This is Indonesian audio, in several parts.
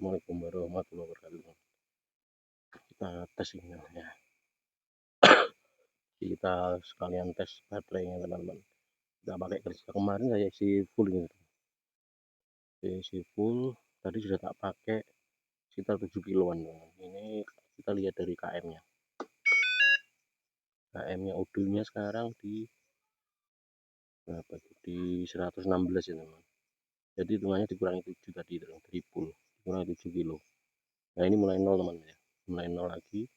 Assalamualaikum warahmatullahi wabarakatuh. Kita tes ini ya. Kita sekalian tes baterainya teman-teman. Kita pakai kerja kemarin saya isi full ini. Isi full. Tadi sudah tak pakai sekitar 7 kiloan. Ini kita lihat dari KM-nya. KM-nya udulnya sekarang di berapa? Di 116 ya teman. Jadi hitungannya dikurangi 7 tadi dari full. Dikurangi 7 kilo. Nah ini mulai 0 teman ya. Mulai 0 lagi.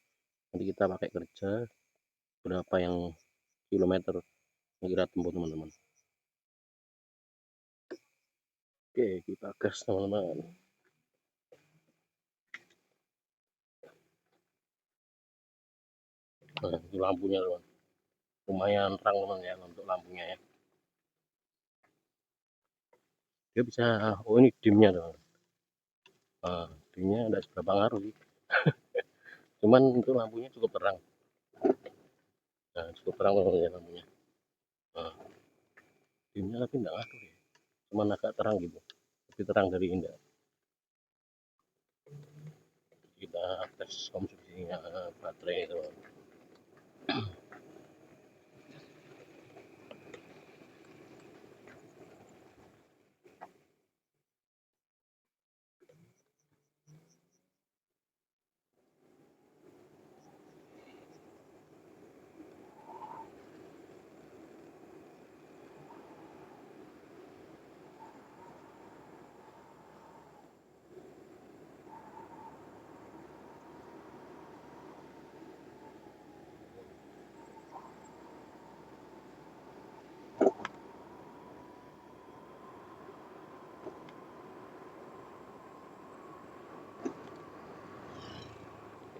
Nanti kita pakai kerja berapa yang kilometer yang kira tempuh teman-teman. Oke, kita gas teman-teman. Nah, ini lampunya teman. Lumayan terang teman ya untuk lampunya ya. Dia bisa, oh ini dimnya teman. Nah, dimnya ada seberapa ngaruh sih. Cuman itu lampunya cukup terang. Nah, cukup terang teman ya lampunya. Nah, dimnya tapi enggak ngaruh ya. Cuman agak terang gitu. Lebih terang dari indah. Kita tes konsumsinya baterai teman.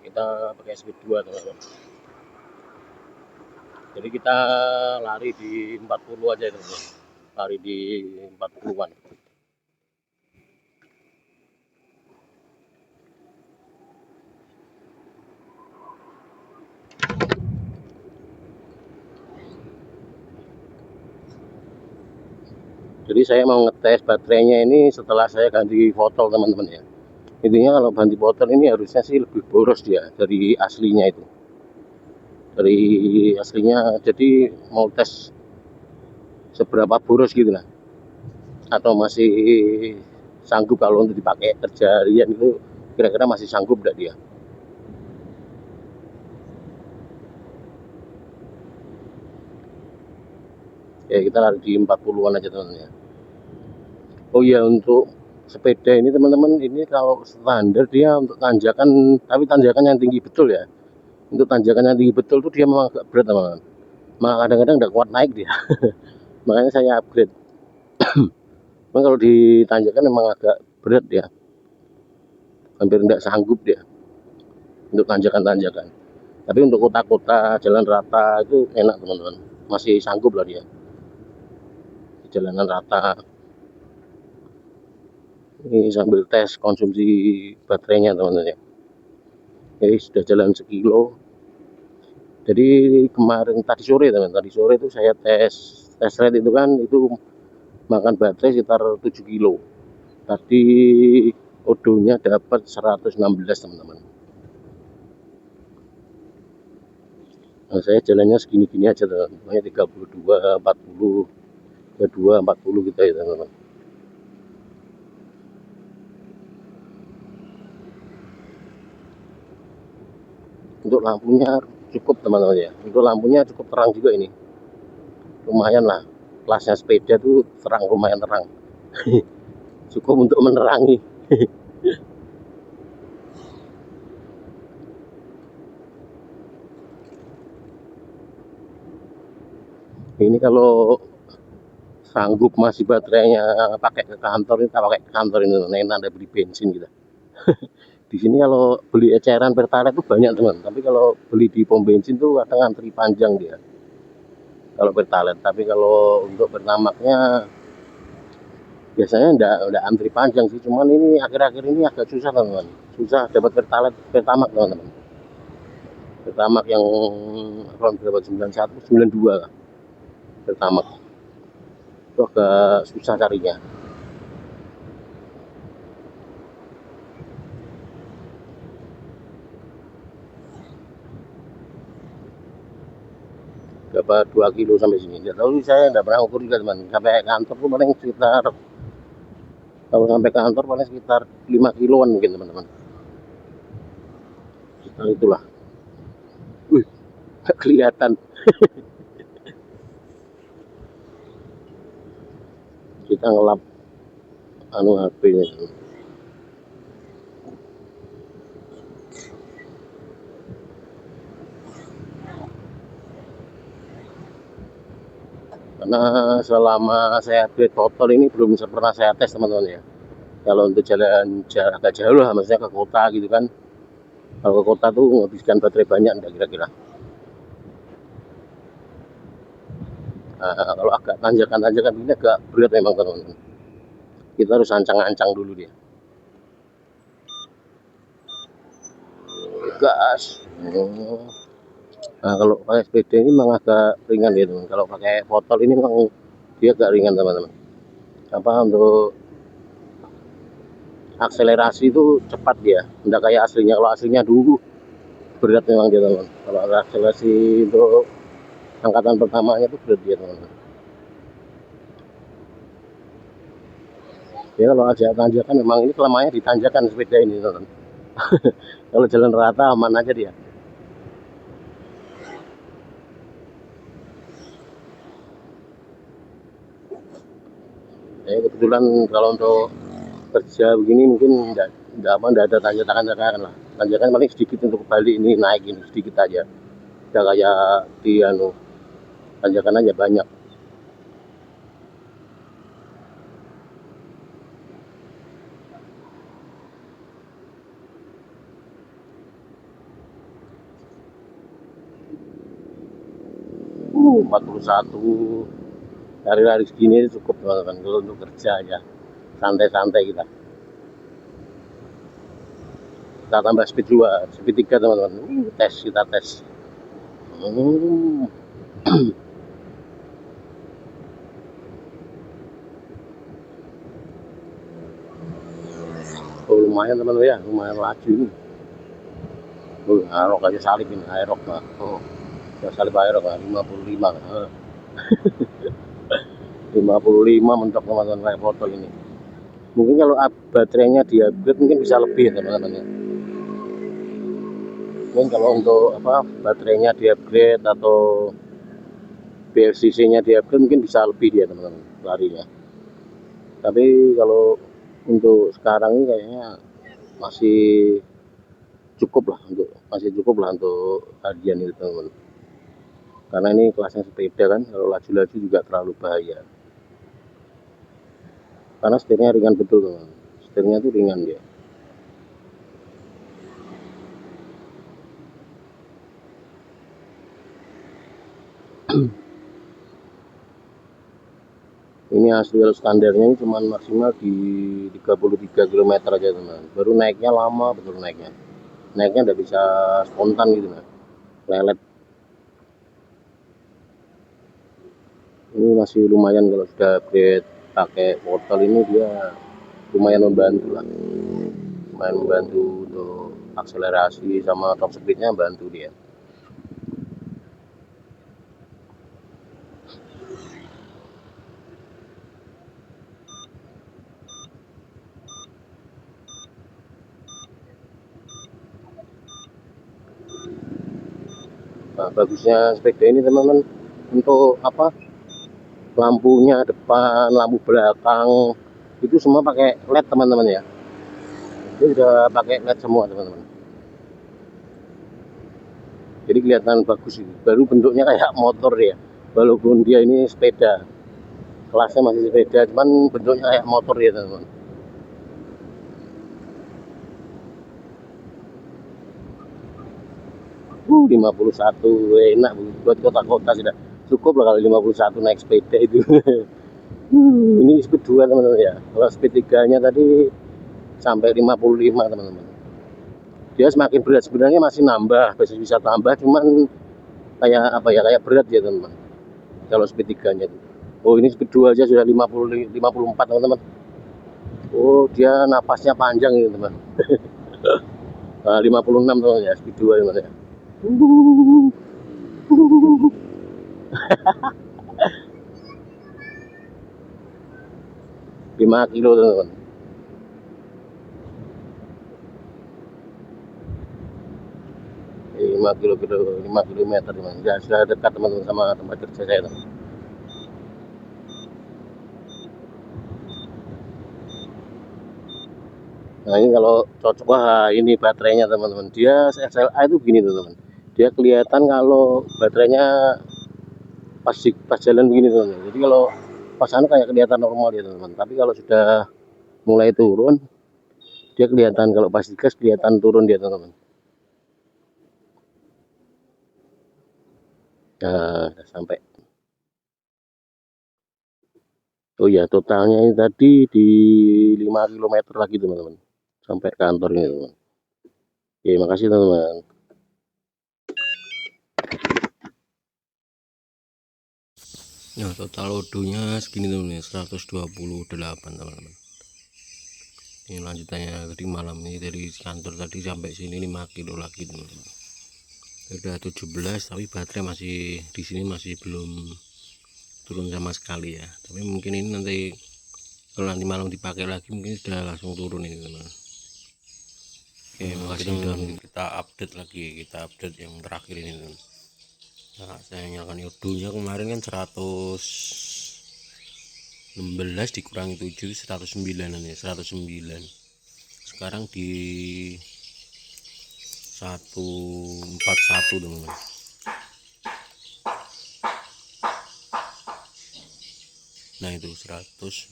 Kita pakai speed 2 teman-teman. Jadi kita lari di 40 aja teman-teman. Lari di 40-an. Jadi saya mau ngetes baterainya ini setelah saya ganti botol teman-teman ya. Intinya kalau ganti botol ini harusnya sih lebih boros dia dari aslinya itu. Dari aslinya, jadi mau tes seberapa boros gitu lah. Atau masih sanggup kalau untuk dipakai kerja harian itu, kira-kira masih sanggup enggak dia. Ya kita lari di 40-an aja teman-teman ya. Oh iya, untuk sepeda ini teman-teman, ini kalau standar dia untuk tanjakan, tapi tanjakan yang tinggi betul ya. Untuk tanjakan yang tinggi betul tuh dia memang agak berat teman-teman. Malah kadang-kadang nggak kuat naik dia. Makanya saya upgrade. Memang kalau ditanjakan memang agak berat ya. Hampir nggak sanggup dia untuk tanjakan-tanjakan. Tapi untuk kota-kota jalan rata itu enak teman-teman. Masih sanggup lah dia. Di jalanan rata. Ini sambil tes konsumsi baterainya teman-teman ya. Jadi sudah jalan sekilo. Jadi kemarin tadi sore teman, tadi sore itu saya tes rate itu kan itu makan baterai sekitar 7 kilo. Tadi odonya dapat 116 teman-teman. Nah, saya jalannya segini-gini aja teman-teman. 32, 40, 32, 40 gitu ya teman-teman. Untuk lampunya cukup teman-teman ya. Untuk lampunya cukup terang juga ini. Lumayan lah. Kelasnya sepeda tuh terang, lumayan terang. Cukup untuk menerangi. Ini kalau sanggup masih baterainya pakai ke kantor, ini tak pakai ke kantor ini nanti beli bensin gitu. Di sini kalau beli eceran pertalite itu banyak teman, tapi kalau beli di pom bensin tuh kadang antri panjang dia. Kalau pertalite, tapi kalau untuk pertamaknya biasanya enggak antri panjang sih, cuman ini akhir-akhir ini agak susah teman-teman. Susah dapat pertalite pertamak teman-teman. Pertamak yang tahun berapa 91, 92 lah. Pertamak. Itu agak susah carinya. berapa 2 kilo sampai sini. Nggak tahu, saya nggak pernah ukur juga teman. Sampai kantor tuh paling sekitar, kalau sampai kantor paling sekitar 5 kiloan mungkin teman-teman. Sekitar itulah. Wih, nggak kelihatan. Kita ngelap anu HP-nya. Karena selama saya update total ini belum pernah saya tes teman-teman ya. Kalau untuk jalan jarak agak jauh lah, maksudnya ke kota gitu kan. Kalau ke kota tuh menghabiskan baterai banyak enggak kira-kira. Kalau agak tanjakan-tanjakan ini agak berat memang teman-teman. Kita harus ancang-ancang dulu dia. Gas. Nah, kalau pakai sepeda ini memang agak ringan ya teman. Kalau pakai motor ini memang dia agak ringan teman-teman. Apa untuk akselerasi itu cepat dia, tidak kayak aslinya. Kalau aslinya dulu berat memang dia teman. Kalau akselerasi untuk angkatan pertamanya itu berat dia teman. Ya kalau aja tanjakan memang ini kelemahannya di tanjakan sepeda ini teman. Kalau jalan rata aman aja dia. Ya kebetulan kalau untuk kerja begini mungkin enggak ada tanjakan lah. Tanjakan paling sedikit untuk balik ini naik ini sedikit aja. Tidak kayak di tanjakan aja banyak. Uh, 41 hari-hari segini cukup teman-teman kalau untuk kerja aja. Santai-santai kita. Kita tambah speed 2, speed 3 teman-teman. Kita tes. Hmm. Oh, lumayan teman-teman ya, lumayan laju ini. Aerok aja salib ini, aerok. Oh, ya salib aerok 55. 55 mentok teman-teman kayak botol ini. Mungkin kalau baterainya di upgrade mungkin bisa lebih teman-teman ya. Mungkin kalau untuk apa baterainya di upgrade atau BLCC-nya di upgrade mungkin bisa lebih dia teman-teman larinya. Tapi kalau untuk sekarang ini kayaknya masih cukup lah untuk harian itu teman-teman. Karena ini kelasnya sepeda kan, kalau laju-laju juga terlalu bahaya. Karena setirnya ringan betul teman. Setirnya tuh ringan dia. Ini hasil standarnya ini cuma maksimal di 33 km aja teman. Baru naiknya lama betul naiknya. Naiknya udah bisa spontan gitu nah. Lelet. Ini masih lumayan kalau sudah upgrade pakai portal ini dia lumayan membantu lah. Lumayan membantu untuk akselerasi sama top speednya bantu dia. Nah, bagusnya sepeda ini teman-teman untuk apa? Lampunya depan, lampu belakang itu semua pakai LED teman-teman ya. Ini udah pakai LED semua teman-teman. Jadi kelihatan bagus ini. Baru bentuknya kayak motor ya. Walaupun dia ini sepeda, kelasnya masih sepeda, cuman bentuknya kayak motor ya teman-teman. 51 enak buat kota-kota sudah cukup lah kalau 51 naik sepeda itu. Ini speed 2 teman-teman ya. Kalau speed 3 nya tadi sampai 55 teman-teman. Dia semakin berat sebenarnya masih nambah, masih bisa tambah cuman kayak apa ya, kayak berat ya teman-teman. Kalau speed 3 nya itu. Oh, ini speed 2 aja sudah 54 teman-teman. Oh, dia napasnya panjang ini teman. Nah, 56 teman ya, speed 2 teman ya. 5 kilo teman-teman. Lima kilometer teman. Ya, sudah dekat teman-teman sama tempat kerja saya teman. Nah ini kalau cocok, wah ini baterainya teman-teman, dia SLA itu gini teman-teman, dia kelihatan kalau baterainya pas jalan begini teman-teman. Jadi kalau pas anu kayak kelihatan normal ya teman-teman, tapi kalau sudah mulai turun dia kelihatan, kalau pas digas kelihatan turun dia teman-teman. Nah udah sampai. Oh ya, totalnya ini tadi di 5 kilometer lagi teman-teman sampai kantor ini teman-teman. Oke, makasih teman-teman. Nah, total odonya segini teman-teman, 128 teman-teman. Ini lanjutannya tadi malam ini dari kantor tadi sampai sini 5 kilo lagi teman-teman. Udah 17, tapi baterai masih di sini masih belum turun sama sekali ya. Tapi mungkin ini nanti kalau nanti malam dipakai lagi mungkin sudah langsung turun ini teman-teman. Oke, makasih teman-teman. Kita update yang terakhir ini teman. Nah, saya nyalakan yodonya kemarin kan 116 dikurangi 7 109 ya, 109. Sekarang di 141 teman-teman. Nah itu 141,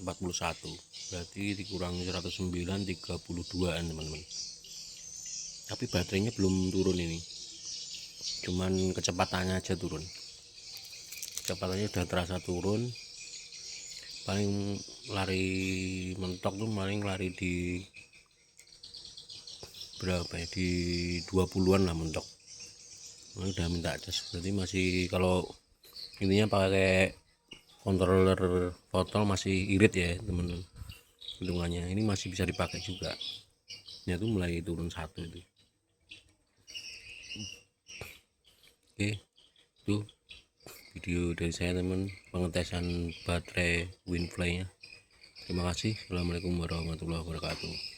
berarti dikurangi 109, 32an teman-teman. Tapi baterainya belum turun ini, cuman kecepatannya aja turun. Kecepatannya udah terasa turun. Paling lari mentok tuh paling lari di berapa ya, di 20-an lah mentok. Udah minta cas, berarti masih, kalau intinya pakai controller botol masih irit ya teman-teman. Hitungannya ini masih bisa dipakai juga. Ini tuh mulai turun satu itu. Oke, itu video dari saya teman, pengetesan baterai Winfly nya. Terima kasih. Assalamualaikum warahmatullahi wabarakatuh.